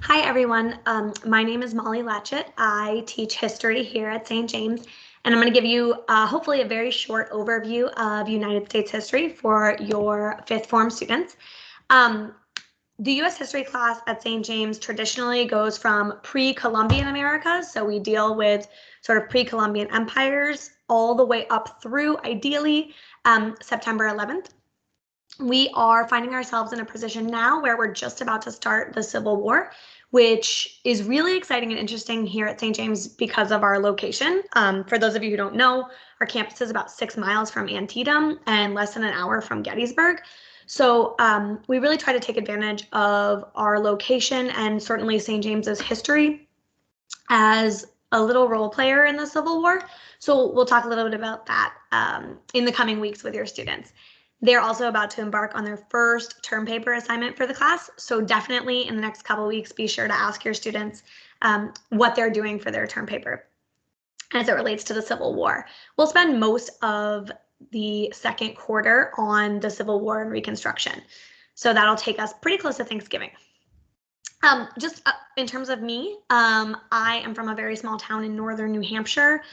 Hi, everyone. My name is Molly Lachut. I teach history here at St. James, and I'm going to give you hopefully a very short overview of United States history for your fifth form students. Um, the U.S. history class at St. James traditionally goes from pre-Columbian America, so we deal with sort of pre-Columbian empires all the way up through, ideally, September 11th. We are finding ourselves in a position now where we're just about to start the Civil War, which is really exciting and interesting here at St. James because of our location. For those of you who don't know, our campus is about 6 miles from Antietam and less than an hour from Gettysburg. So we really try to take advantage of our location and certainly St. James's history as a little role player in the Civil War. So we'll talk a little bit about that in the coming weeks with your students. They're also about to embark on their first term paper assignment for the class. So definitely in the next couple of weeks, be sure to ask your students what they're doing for their term paper as it relates to the Civil War. We'll spend most of the second quarter on the Civil War and Reconstruction. So that'll take us pretty close to Thanksgiving. Just in terms of me, I am from a very small town in northern New Hampshire.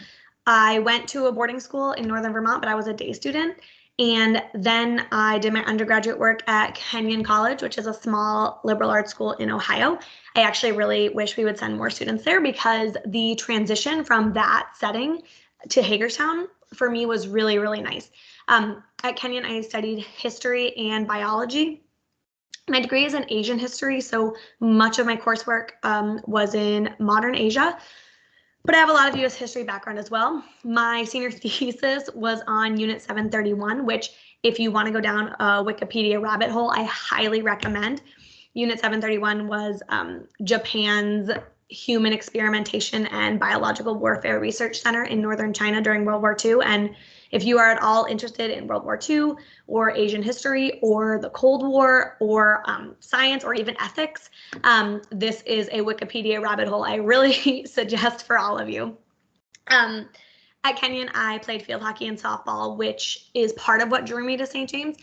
I went to a boarding school in northern Vermont, but I was a day student. And then I did my undergraduate work at Kenyon College, which is a small liberal arts school in Ohio. I actually really wish we would send more students there because the transition from that setting to Hagerstown for me was really, really nice. At Kenyon, I studied history and biology. My degree is in Asian history, so much of my coursework was in modern Asia. But I have a lot of U.S. history background as well. My senior thesis was on Unit 731, which if you want to go down a Wikipedia rabbit hole, I highly recommend. Unit 731 was Japan's Human Experimentation and Biological Warfare Research Center in northern China during World War II. And if you are at all interested in World War II or Asian history or the Cold War or science or even ethics, this is a Wikipedia rabbit hole I really suggest for all of you. At Kenyon, I played field hockey and softball, which is part of what drew me to St. James.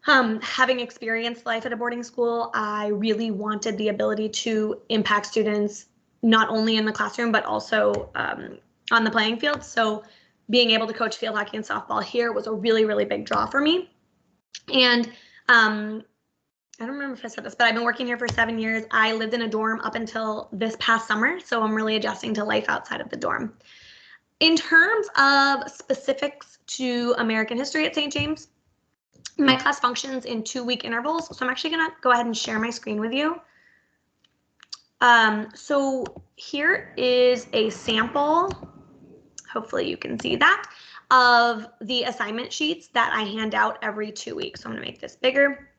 Having experienced life at a boarding school, I really wanted the ability to impact students not only in the classroom, but also on the playing field. So being able to coach field hockey and softball here was a really, really big draw for me. And I don't remember if I said this, but I've been working here for 7 years. I lived in a dorm up until this past summer, so I'm really adjusting to life outside of the dorm. In terms of specifics to American history at St. James, my class functions in 2-week intervals, so I'm actually going to go ahead and share my screen with you. So here is a sample, hopefully you can see that, of the assignment sheets that I hand out every 2 weeks. So I'm going to make this bigger.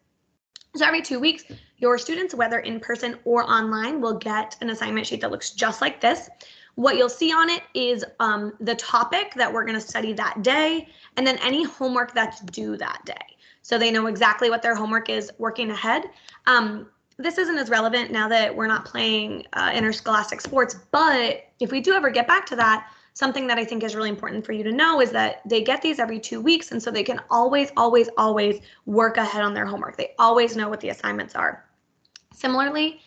So every 2 weeks, your students, whether in person or online, will get an assignment sheet that looks just like this. What you'll see on it is the topic that we're going to study that day, and then any homework that's due that day. So they know exactly what their homework is working ahead. This isn't as relevant now that we're not playing interscholastic sports, but if we do ever get back to that, something that I think is really important for you to know is that they get these every 2 weeks, and so they can always, always, always work ahead on their homework. They always know what the assignments are. Similarly,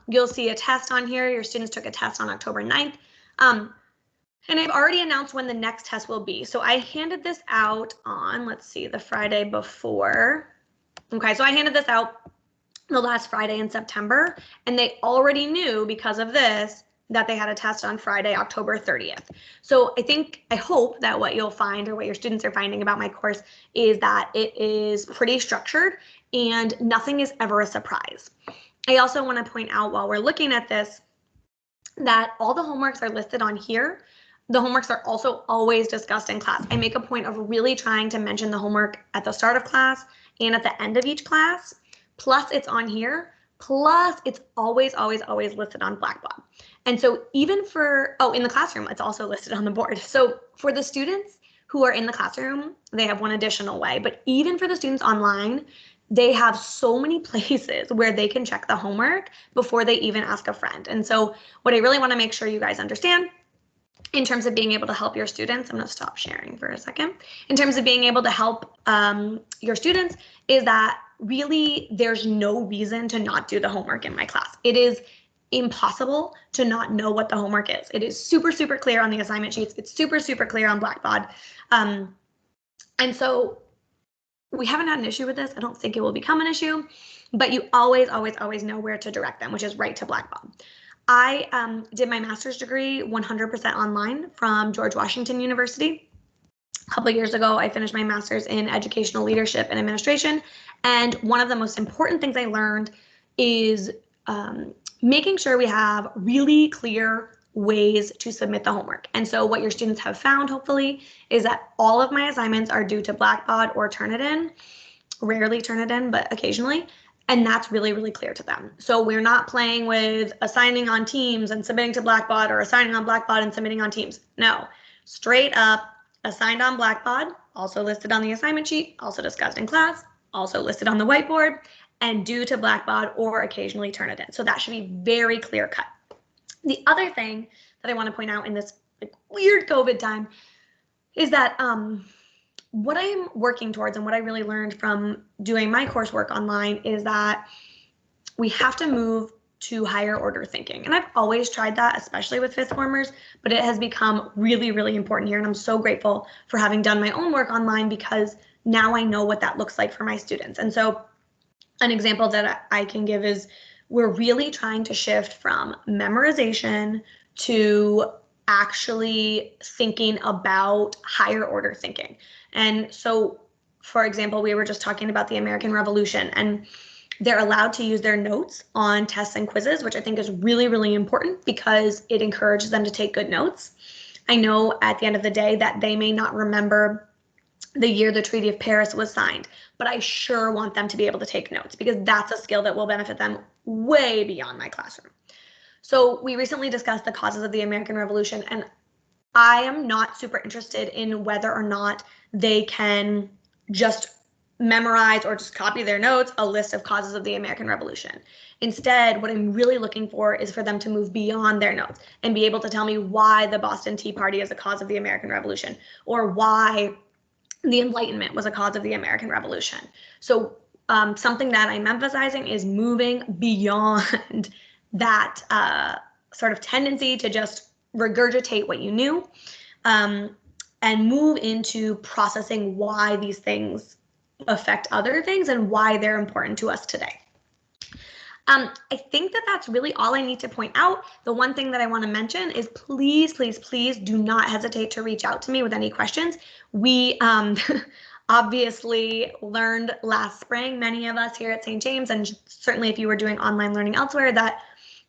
you'll see a test on here. Your students took a test on October 9th. And I've already announced when the next test will be. So I handed this out on, let's see, the Friday before. Okay, so I handed this out the last Friday in September, and they already knew because of this that they had a test on Friday, October 30th. So I hope that what you'll find or what your students are finding about my course is that it is pretty structured and nothing is ever a surprise. I also want to point out while we're looking at this that all the homeworks are listed on here. The homeworks are also always discussed in class. I make a point of really trying to mention the homework at the start of class and at the end of each class. Plus it's on here. Plus it's always, always, always listed on Blackboard. And so even for, in the classroom, it's also listed on the board. So for the students who are in the classroom, they have one additional way. But even for the students online, they have so many places where they can check the homework before they even ask a friend. And so what I really want to make sure you guys understand in terms of being able to help your students, I'm going to stop sharing for a second. In terms of being able to help your students, is that really there's no reason to not do the homework in my class. It is impossible to not know what the homework is. It is super, super clear on the assignment sheets. It's super, super clear on Blackboard. And so we haven't had an issue with this. I don't think it will become an issue, but you always, always, always know where to direct them, which is right to Blackboard. I did my master's degree 100% online from George Washington University. A couple of years ago, I finished my master's in educational leadership and administration. And one of the most important things I learned is making sure we have really clear ways to submit the homework. And so what your students have found, hopefully, is that all of my assignments are due to Blackboard or Turnitin. Rarely Turnitin, but occasionally. And that's really, really clear to them. So we're not playing with assigning on Teams and submitting to Blackboard, or assigning on Blackboard and submitting on Teams. No, straight up assigned on Blackboard, also listed on the assignment sheet, also discussed in class, also listed on the whiteboard, and due to Blackboard or occasionally Turnitin. So that should be very clear cut. The other thing that I want to point out in this weird COVID time is that what I'm working towards, and what I really learned from doing my coursework online, is that we have to move to higher order thinking. And I've always tried that, especially with fifth formers, but it has become really, really important here. And I'm so grateful for having done my own work online, because now I know what that looks like for my students. And so an example that I can give is we're really trying to shift from memorization to actually thinking about higher order thinking. And so, for example, we were just talking about the American Revolution, and they're allowed to use their notes on tests and quizzes, which I think is really, really important, because it encourages them to take good notes. I know at the end of the day that they may not remember the year the Treaty of Paris was signed, but I sure want them to be able to take notes, because that's a skill that will benefit them way beyond my classroom. So we recently discussed the causes of the American Revolution, and I am not super interested in whether or not they can just memorize or just copy their notes a list of causes of the American Revolution. Instead, what I'm really looking for is for them to move beyond their notes and be able to tell me why the Boston Tea Party is a cause of the American Revolution, or why the Enlightenment was a cause of the American Revolution. So something that I'm emphasizing is moving beyond that sort of tendency to just regurgitate what you knew, and move into processing why these things affect other things and why they're important to us today. I think that that's really all I need to point out. The one thing that I want to mention is please, please, please do not hesitate to reach out to me with any questions. We obviously learned last spring, many of us here at St. James, and certainly if you were doing online learning elsewhere, that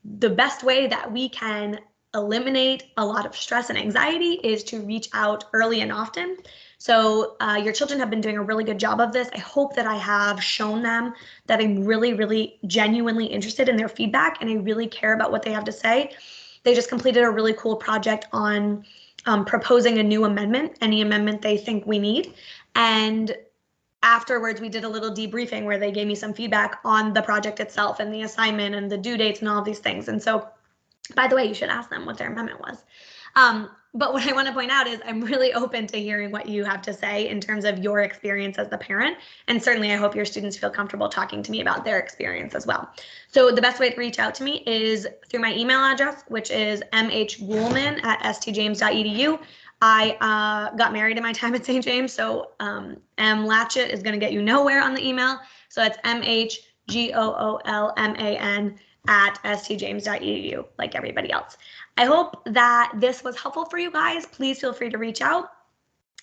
the best way that we can eliminate a lot of stress and anxiety is to reach out early and often. So your children have been doing a really good job of this. I hope that I have shown them that I'm really, really genuinely interested in their feedback, and I really care about what they have to say. They just completed a really cool project on proposing a new amendment, any amendment they think we need. And afterwards, we did a little debriefing where they gave me some feedback on the project itself and the assignment and the due dates and all of these things. And so, by the way, you should ask them what their amendment was. But what I want to point out is I'm really open to hearing what you have to say in terms of your experience as the parent. And certainly I hope your students feel comfortable talking to me about their experience as well. So the best way to reach out to me is through my email address, which is mhgoolman@stjames.edu. I got married in my time at St. James, so Lachut is going to get you nowhere on the email. So it's mhgoolman@stjames.edu, like everybody else. I hope that this was helpful for you guys. Please feel free to reach out.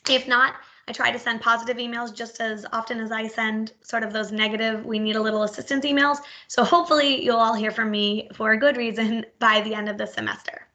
If not, I try to send positive emails just as often as I send sort of those negative, we need a little assistance emails. So hopefully you'll all hear from me for a good reason by the end of the semester.